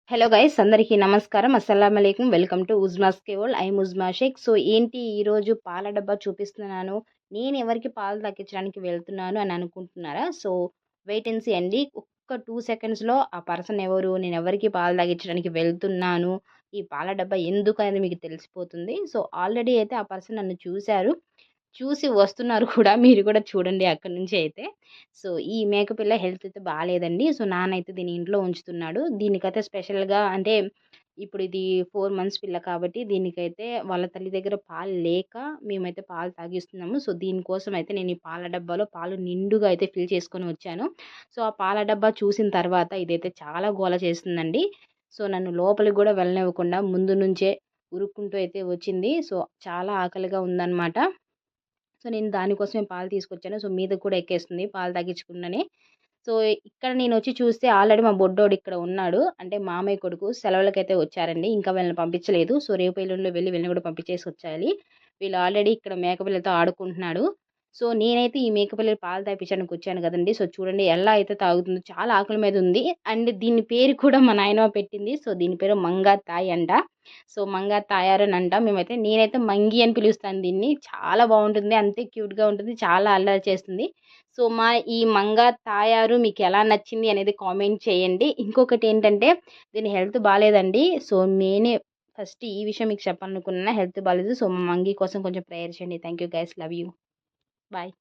Hello guys, అందరికీ నమస్కారం. అస్సలాముఅలైకుం. వెల్కమ్ టు ఉజ్మాస్ కేవల్. ఐఎమ్ ఉజ్మా షేక్. సో ఏంటి ఈరోజు పాల డబ్బా చూపిస్తున్నాను, నేను ఎవరికి పాలు తగ్గించడానికి వెళ్తున్నాను అని అనుకుంటున్నారా? సో వెయిట్ అండ్ సీ అండి. ఒక్క 2 సెకండ్స్లో ఆ పర్సన్ ఎవరు, నేను ఎవరికి పాలు తగ్గించడానికి వెళ్తున్నాను, ఈ పాల డబ్బా ఎందుకు అనేది మీకు తెలిసిపోతుంది. సో ఆల్రెడీ అయితే ఆ పర్సన్ నన్ను చూశారు, చూసి వస్తున్నారు కూడా. మీరు కూడా చూడండి అక్కడి నుంచి అయితే. సో ఈ మేకపిల్ల హెల్త్ అయితే బాలేదండి. సో నాన్నయితే దీన్ని ఇంట్లో ఉంచుతున్నాడు. దీనికైతే స్పెషల్‌గా అంటే ఇప్పుడు ఇది 4 మంత్స్ పిల్ల కాబట్టి దీనికైతే వాళ్ళ తల్లి దగ్గర పాలు లేక మేమైతే పాలు తాగిస్తున్నాము. సో దీనికోసం అయితే నేను ఈ పాల డబ్బాలో పాలు నిండుగా అయితే ఫిల్ చేసుకొని వచ్చాను. సో ఆ పాల డబ్బా చూసిన తర్వాత ఇదైతే చాలా గోల చేస్తుందండి. సో నన్ను లోపలికి కూడా వెళ్ళనివ్వకుండా ముందు నుంచే ఉరుక్కుంటూ అయితే వచ్చింది. సో చాలా ఆకలిగా ఉందన్నమాట. సో నేను దానికోసమే పాలు తీసుకొచ్చాను. సో మీదకి కూడా ఎక్కేస్తుంది పాలు తాగించకుండానే. సో ఇక్కడ నేనొచ్చి చూస్తే ఆల్రెడీ మా బుడ్డోడు ఇక్కడ ఉన్నాడు. అంటే మామయ్య కొడుకు సెలవులకైతే వచ్చారండి. ఇంకా వీళ్ళని పంపించలేదు. సో రేపు ఎల్లుండిలో వీళ్ళని కూడా పంపించేసి వచ్చేయాలి. వీళ్ళు ఆల్రెడీ ఇక్కడ మేకపిల్లతో ఆడుకుంటున్నాడు. సో నేనైతే ఈ మేకపిల్లకి పాలు తాపించడానికి వచ్చాను కదండీ. సో చూడండి ఎలా అయితే తాగుతుందో, చాలా ఆకలి మీద ఉంది. అండ్ దీని పేరు కూడా మా నాయనమ్మ పెట్టింది. సో దీని పేరు మంగా తాయ్ అంట. సో మంగా తాయారు అని అంటాం మేమైతే. నేనైతే మంగి అని పిలుస్తాను దీన్ని. చాలా బాగుంటుంది, అంతే క్యూట్‌గా ఉంటుంది. చాలా అల్లరి చేస్తుంది. సో ఈ మంగా తాయారు మీకు ఎలా నచ్చింది అనేది కామెంట్ చేయండి. ఇంకొకటేంటంటే దీని హెల్త్ బాలేదండి. సో నేనే ఫస్ట్ ఈ విషయం మీకు చెప్పాలనుకున్నాను. హెల్త్ బాలేదు. సో మా మంగి కోసం కొంచెం ప్రేయర్ చేయండి. Thank you guys. Love you. Bye.